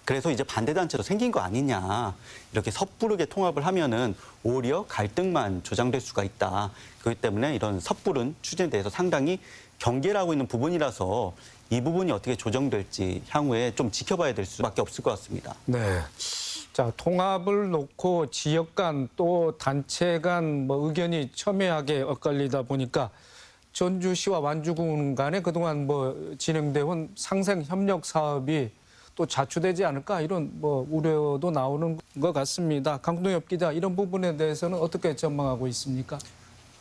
그래서 이제 반대단체로 생긴 거 아니냐. 이렇게 섣부르게 통합을 하면은 오히려 갈등만 조장될 수가 있다. 그렇기 때문에 이런 섣부른 추진에 대해서 상당히 경계를 하고 있는 부분이라서 이 부분이 어떻게 조정될지 향후에 좀 지켜봐야 될 수밖에 없을 것 같습니다. 네. 자, 통합을 놓고 지역 간 또 단체 간 뭐 의견이 첨예하게 엇갈리다 보니까 전주시와 완주군 간에 그동안 뭐 진행되어 온 상생 협력 사업이 또 자초되지 않을까 이런 뭐 우려도 나오는 것 같습니다. 강동엽 기자, 이런 부분에 대해서는 어떻게 전망하고 있습니까?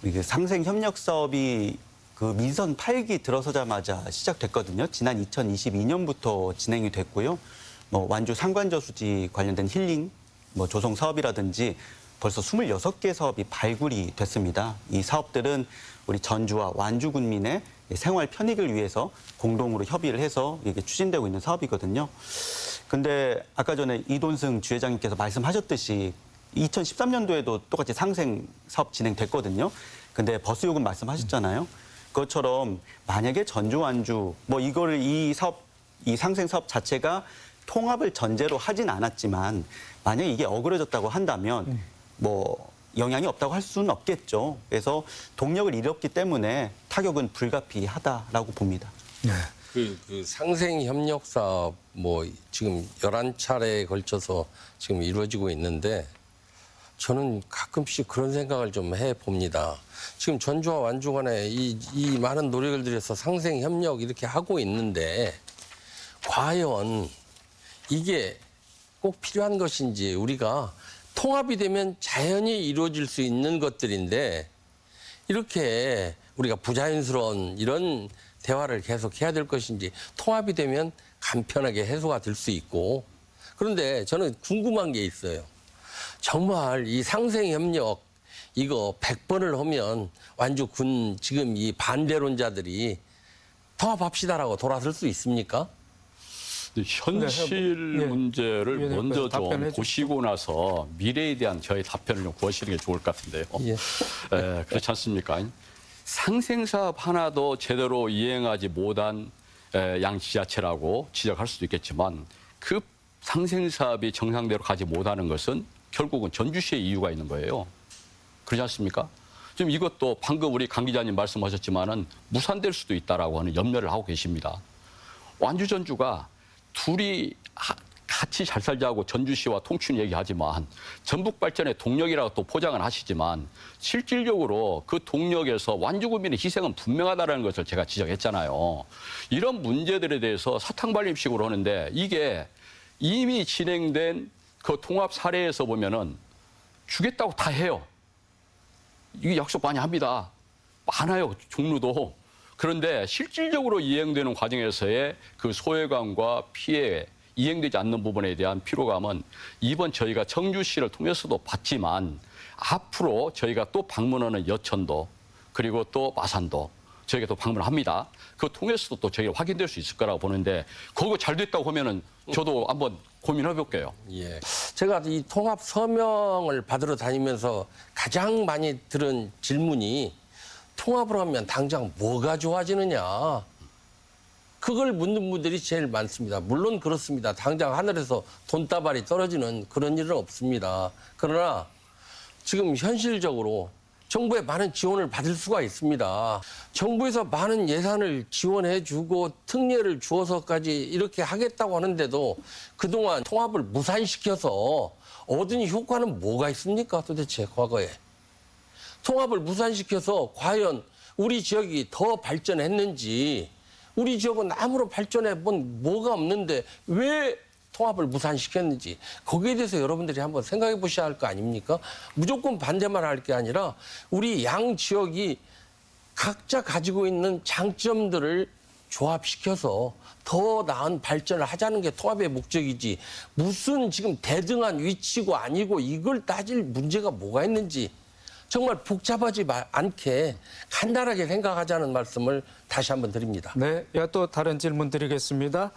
이게 상생 협력 사업이 그 민선 8기 들어서자마자 시작됐거든요. 지난 2022년부터 진행이 됐고요. 뭐 완주 상관저수지 관련된 힐링, 뭐 조성 사업이라든지 벌써 26개 사업이 발굴이 됐습니다. 이 사업들은 우리 전주와 완주 군민의 생활 편익을 위해서 공동으로 협의를 해서 이게 추진되고 있는 사업이거든요. 근데 아까 전에 이돈승 주회장님께서 말씀하셨듯이 2013년도에도 똑같이 상생 사업 진행됐거든요. 근데 버스 요금 말씀하셨잖아요. 그것처럼 만약에 전주 완주 뭐 이거를 이 상생 사업 자체가 통합을 전제로 하진 않았지만 만약에 이게 어그러졌다고 한다면 뭐 영향이 없다고 할 수는 없겠죠. 그래서 동력을 잃었기 때문에 타격은 불가피하다라고 봅니다. 네. 그 상생 협력 사업 뭐 지금 11차례에 걸쳐서 지금 이루어지고 있는데 저는 가끔씩 그런 생각을 좀 해봅니다. 지금 전주와 완주 간에 이 많은 노력을 들여서 상생 협력 이렇게 하고 있는데 과연 이게 꼭 필요한 것인지, 우리가 통합이 되면 자연히 이루어질 수 있는 것들인데 이렇게 우리가 부자연스러운 이런 대화를 계속 해야 될 것인지, 통합이 되면 간편하게 해소가 될 수 있고. 그런데 저는 궁금한 게 있어요. 정말 이 상생협력 이거 100번을 하면 완주군 지금 이 반대론자들이 통합합시다라고 돌아설 수 있습니까? 현실 네, 문제를 예, 먼저 좀 답변해 주십시오. 보시고 나서 미래에 대한 저희 답변을 좀 구하시는 게 좋을 것 같은데요. 예. 그렇지 않습니까? 상생사업 하나도 제대로 이행하지 못한 양지자체라고 지적할 수도 있겠지만 그 상생사업이 정상대로 가지 못하는 것은 결국은 전주시의 이유가 있는 거예요. 그렇지 않습니까? 지금 이것도 방금 우리 강 기자님 말씀하셨지만은 무산될 수도 있다라고 하는 염려를 하고 계십니다. 완주 전주가 둘이 같이 잘 살자고 전주시와 통춘이 얘기하지만 전북 발전의 동력이라고 또 포장을 하시지만 실질적으로 그 동력에서 완주구민의 희생은 분명하다는 것을 제가 지적했잖아요. 이런 문제들에 대해서 사탕발림식으로 하는데 이게 이미 진행된 그 통합 사례에서 보면은 주겠다고 다 해요. 이게 약속 많이 합니다. 많아요, 종류도. 그런데 실질적으로 이행되는 과정에서의 그 소외감과 피해, 이행되지 않는 부분에 대한 피로감은 이번 저희가 청주시를 통해서도 봤지만 앞으로 저희가 또 방문하는 여천도 그리고 또 마산도 저희가 또 방문합니다. 그거 통해서도 또 저희가 확인될 수 있을 거라고 보는데 그거 잘 됐다고 하면은 저도 한번 고민해 볼게요. 예. 제가 이 통합 서명을 받으러 다니면서 가장 많이 들은 질문이 통합을 하면 당장 뭐가 좋아지느냐. 그걸 묻는 분들이 제일 많습니다. 물론 그렇습니다. 당장 하늘에서 돈다발이 떨어지는 그런 일은 없습니다. 그러나 지금 현실적으로 정부의 많은 지원을 받을 수가 있습니다. 정부에서 많은 예산을 지원해주고 특례를 주어서까지 이렇게 하겠다고 하는데도 그동안 통합을 무산시켜서 얻은 효과는 뭐가 있습니까? 도대체 과거에. 통합을 무산시켜서 과연 우리 지역이 더 발전했는지, 우리 지역은 아무런 발전해 본 뭐가 없는데 왜 통합을 무산시켰는지 거기에 대해서 여러분들이 한번 생각해 보셔야 할 거 아닙니까? 무조건 반대만 할 게 아니라 우리 양 지역이 각자 가지고 있는 장점들을 조합시켜서 더 나은 발전을 하자는 게 통합의 목적이지, 무슨 지금 대등한 위치고 아니고 이걸 따질 문제가 뭐가 있는지 정말 복잡하지 않게 간단하게 생각하자는 말씀을 다시 한번 드립니다. 네, 또 다른 질문 드리겠습니다.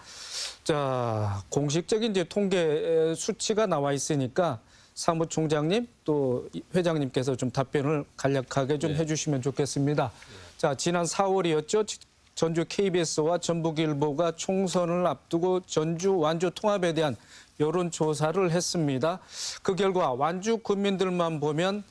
자, 공식적인 이제 통계 수치가 나와 있으니까 사무총장님 또 회장님께서 좀 답변을 간략하게 좀 해주시면 좋겠습니다. 자, 지난 4월이었죠. 전주 KBS와 전북일보가 총선을 앞두고 전주 완주 통합에 대한 여론조사를 했습니다. 그 결과 완주 국민들만 보면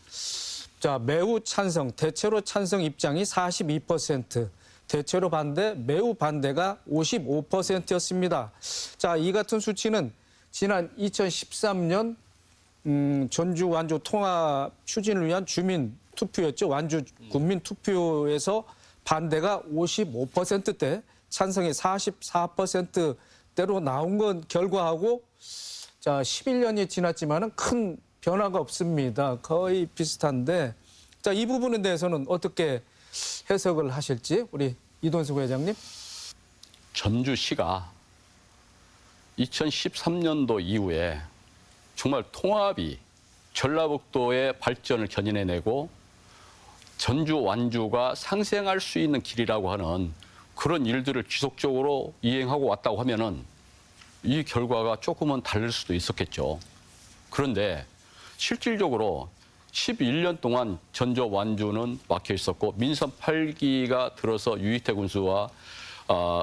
자, 매우 찬성, 대체로 찬성 입장이 42%, 대체로 반대, 매우 반대가 55%였습니다. 자, 이 같은 수치는 지난 2013년 전주 완주 통합 추진을 위한 주민 투표였죠. 완주 국민 투표에서 반대가 55%대, 찬성이 44%대로 나온 건 결과하고 자, 11년이 지났지만은 큰 변화가 없습니다. 거의 비슷한데, 자, 이 부분에 대해서는 어떻게 해석을 하실지 우리 이돈석 회장님. 전주시가 2013년도 이후에 정말 통합이 전라북도의 발전을 견인해내고 전주 완주가 상생할 수 있는 길이라고 하는 그런 일들을 지속적으로 이행하고 왔다고 하면은 이 결과가 조금은 다를 수도 있었겠죠. 그런데 실질적으로 11년 동안 전주 완주는 막혀 있었고 민선 8기가 들어서 유희태 군수와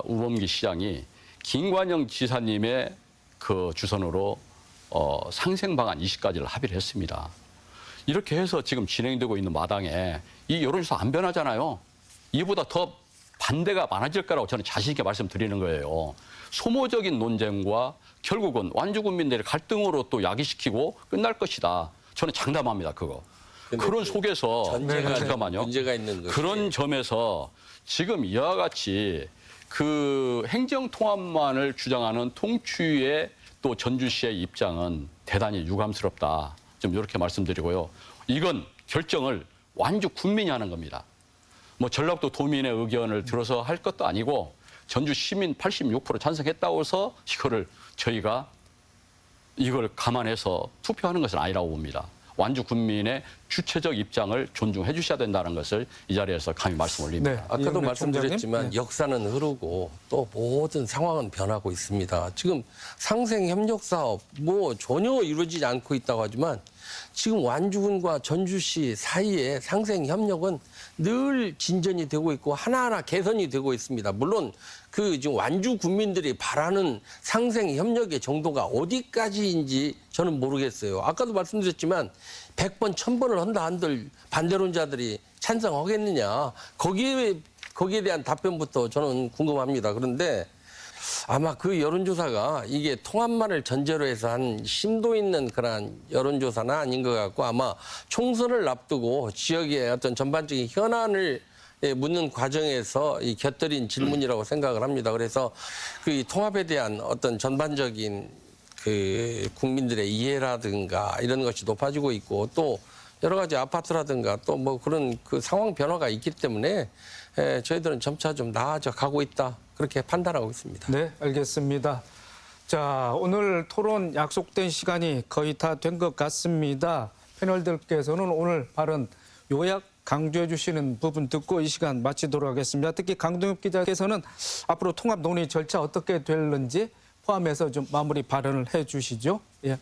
우범기 시장이 김관영 지사님의 그 주선으로 상생 방안 20가지를 합의를 했습니다. 이렇게 해서 지금 진행되고 있는 마당에 이 여론조사 안 변하잖아요. 이보다 더 반대가 많아질 거라고 저는 자신 있게 말씀드리는 거예요. 소모적인 논쟁과 결국은 완주 국민들의 갈등으로 또 야기시키고 끝날 것이다. 저는 장담합니다, 그거. 그런 속에서 전제가 잠깐만요. 문제가 있는 것이 그런 점에서 지금 이와 같이 그 행정통합만을 주장하는 통추의 또 전주시의 입장은 대단히 유감스럽다. 좀 이렇게 말씀드리고요. 이건 결정을 완주 국민이 하는 겁니다. 뭐 전라도 도민의 의견을 들어서 할 것도 아니고 전주 시민 86% 찬성했다고 해서 저희가 이걸 감안해서 투표하는 것은 아니라고 봅니다. 완주 국민의 주체적 입장을 존중해 주셔야 된다는 것을 이 자리에서 감히 말씀 올립니다. 네. 아까도 이영래 말씀드렸지만 총장님. 역사는 흐르고 또 모든 상황은 변하고 있습니다. 지금 상생협력사업 뭐 전혀 이루어지지 않고 있다고 하지만 지금 완주군과 전주시 사이의 상생협력은 늘 진전이 되고 있고 하나하나 개선이 되고 있습니다. 물론 그 지금 완주 국민들이 바라는 상생협력의 정도가 어디까지인지 저는 모르겠어요. 아까도 말씀드렸지만 100번, 1000번을 한다 한들 반대론자들이 찬성하겠느냐. 거기에 대한 답변부터 저는 궁금합니다. 그런데 아마 그 여론조사가 이게 통합만을 전제로 해서 한 심도 있는 그런 여론조사는 아닌 것 같고 아마 총선을 앞두고 지역의 어떤 전반적인 현안을 묻는 과정에서 이 곁들인 질문이라고 생각을 합니다. 그래서 그 통합에 대한 어떤 전반적인 그 국민들의 이해라든가 이런 것이 높아지고 있고 또 여러 가지 아파트라든가 또 뭐 그런 그 상황 변화가 있기 때문에 저희들은 점차 좀 나아져 가고 있다. 그렇게 판단하고 있습니다. 네, 알겠습니다. 자, 오늘 토론 약속된 시간이 거의 다 된 것 같습니다. 패널들께서는 오늘 발언 요약 강조해 주시는 부분 듣고 이 시간 마치도록 하겠습니다. 특히 강동엽 기자께서는 앞으로 통합 논의 절차 어떻게 될는지 포함해서 좀 마무리 발언을 해 주시죠. 예.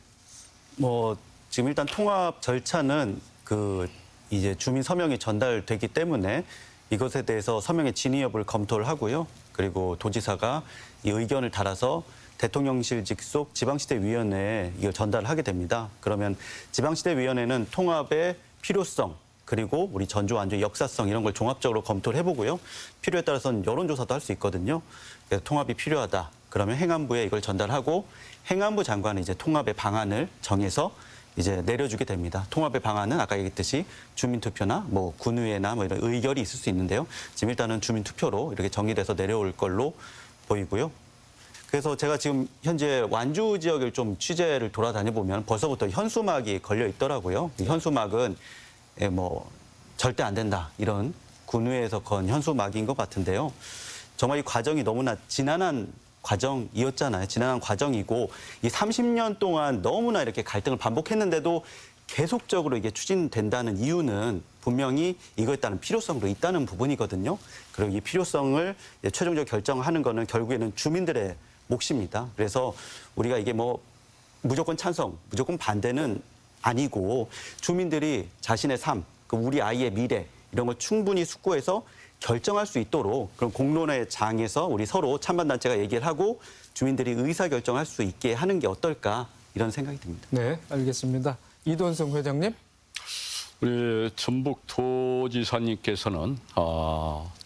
뭐 지금 일단 통합 절차는 그 이제 주민 서명이 전달되기 때문에 이것에 대해서 서명의 진위 여부를 검토를 하고요. 그리고 도지사가 이 의견을 달아서 대통령실 직속 지방시대위원회에 이걸 전달하게 됩니다. 그러면 지방시대위원회는 통합의 필요성 그리고 우리 전주 완주의 역사성 이런 걸 종합적으로 검토를 해보고요. 필요에 따라서는 여론조사도 할 수 있거든요. 그래서 통합이 필요하다. 그러면 행안부에 이걸 전달하고 행안부 장관은 이제 통합의 방안을 정해서 이제 내려주게 됩니다. 통합의 방안은 아까 얘기했듯이 주민투표나 뭐 군의회나 뭐 이런 의결이 있을 수 있는데요. 지금 일단은 주민투표로 이렇게 정리돼서 내려올 걸로 보이고요. 그래서 제가 지금 현재 완주 지역을 좀 취재를 돌아다녀 보면 벌써부터 현수막이 걸려 있더라고요. 이 현수막은 뭐 절대 안 된다 이런 군의회에서 건 현수막인 것 같은데요. 정말 이 과정이 너무나 지난한 과정이었잖아요. 지난한 과정이고 이 30년 동안 너무나 이렇게 갈등을 반복했는데도 계속적으로 이게 추진된다는 이유는 분명히 이거에 따른 필요성도 있다는 부분이거든요. 그리고 이 필요성을 최종적으로 결정하는 거는 결국에는 주민들의 몫입니다. 그래서 우리가 이게 뭐 무조건 찬성, 무조건 반대는 아니고 주민들이 자신의 삶, 우리 아이의 미래 이런 걸 충분히 숙고해서 결정할 수 있도록 그런 공론의 장에서 우리 서로 찬반단체가 얘기를 하고 주민들이 의사결정할 수 있게 하는 게 어떨까 이런 생각이 듭니다. 네, 알겠습니다. 이돈승 회장님. 우리 전북도지사님께서는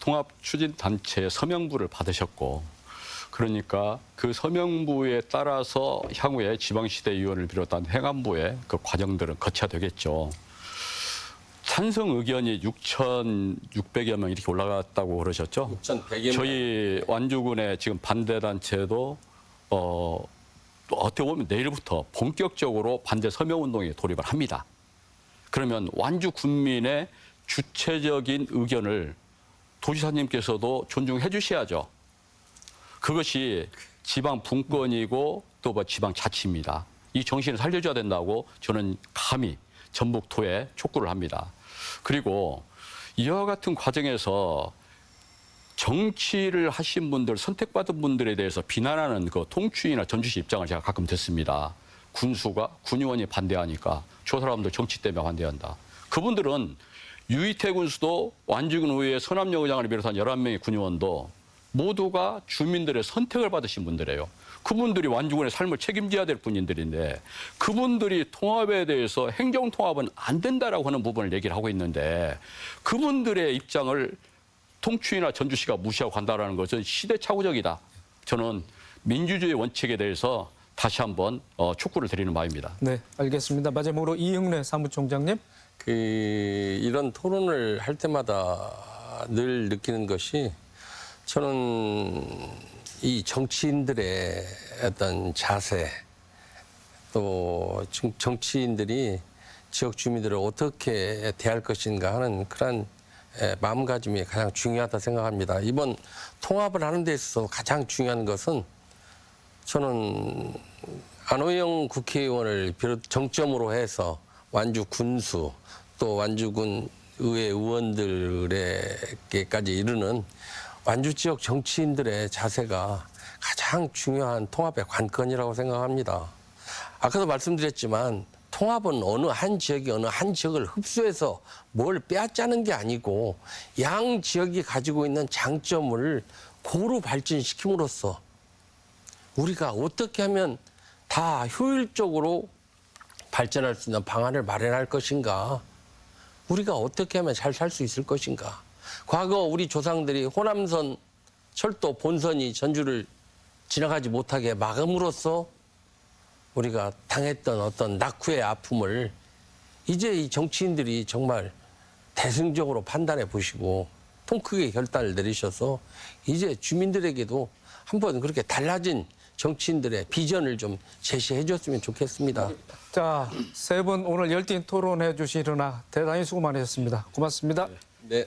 통합추진단체의 서명부를 받으셨고 그러니까 그 서명부에 따라서 향후에 지방시대위원을 비롯한 행안부의 그 과정들은 거쳐야 되겠죠. 찬성 의견이 6,600여 명 이렇게 올라갔다고 그러셨죠? 6,100여 명. 저희 완주군의 지금 반대단체도 어떻게 보면 내일부터 본격적으로 반대 서명운동에 돌입을 합니다. 그러면 완주 군민의 주체적인 의견을 도지사님께서도 존중해 주셔야죠. 그것이 지방 분권이고 또 뭐 지방 자치입니다. 이 정신을 살려줘야 된다고 저는 감히 전북도에 촉구를 합니다. 그리고 이와 같은 과정에서 정치를 하신 분들, 선택받은 분들에 대해서 비난하는 그 통추이나 전주시 입장을 제가 가끔 듣습니다. 군의원이 반대하니까 저 사람들 정치 때문에 반대한다. 그분들은 유이태 군수도 완주군 의회 서남역 의장을 비롯한 11명의 군의원도 모두가 주민들의 선택을 받으신 분들이에요. 그분들이 완주군의 삶을 책임져야 될 분들인데 그분들이 통합에 대해서 행정통합은 안 된다라고 하는 부분을 얘기를 하고 있는데 그분들의 입장을 통추이나 전주시가 무시하고 간다라는 것은 시대착오적이다. 저는 민주주의 원칙에 대해서 다시 한번 촉구를 드리는 바입니다. 네, 알겠습니다. 마지막으로 이응래 사무총장님. 이런 토론을 할 때마다 늘 느끼는 것이 저는 이 정치인들의 어떤 자세 또 정치인들이 지역 주민들을 어떻게 대할 것인가 하는 그런 마음가짐이 가장 중요하다 생각합니다. 이번 통합을 하는 데 있어서 가장 중요한 것은 저는 안호영 국회의원을 비롯 정점으로 해서 완주 군수 또 완주군 의회 의원들에게까지 이르는 완주 지역 정치인들의 자세가 가장 중요한 통합의 관건이라고 생각합니다. 아까도 말씀드렸지만 통합은 어느 한 지역이 어느 한 지역을 흡수해서 뭘 빼앗자는 게 아니고 양 지역이 가지고 있는 장점을 고루 발전시킴으로써 우리가 어떻게 하면 다 효율적으로 발전할 수 있는 방안을 마련할 것인가, 우리가 어떻게 하면 잘 살 수 있을 것인가. 과거 우리 조상들이 호남선 철도 본선이 전주를 지나가지 못하게 막음으로써 우리가 당했던 어떤 낙후의 아픔을 이제 이 정치인들이 정말 대승적으로 판단해 보시고 통 크게 결단을 내리셔서 이제 주민들에게도 한번 그렇게 달라진 정치인들의 비전을 좀 제시해 줬으면 좋겠습니다. 자, 세 분 오늘 열띤 토론해 주시려나 대단히 수고 많으셨습니다. 고맙습니다. 네.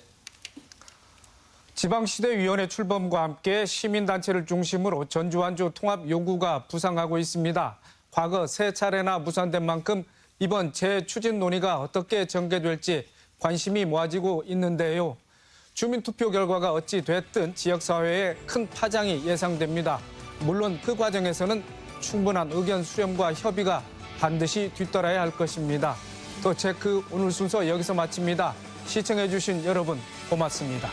지방시대위원회 출범과 함께 시민단체를 중심으로 전주 완주 통합 요구가 부상하고 있습니다. 과거 세 차례나 무산된 만큼 이번 재추진 논의가 어떻게 전개될지 관심이 모아지고 있는데요. 주민투표 결과가 어찌 됐든 지역사회에 큰 파장이 예상됩니다. 물론 그 과정에서는 충분한 의견 수렴과 협의가 반드시 뒤따라야 할 것입니다. 더 체크 오늘 순서 여기서 마칩니다. 시청해 주신 여러분 고맙습니다.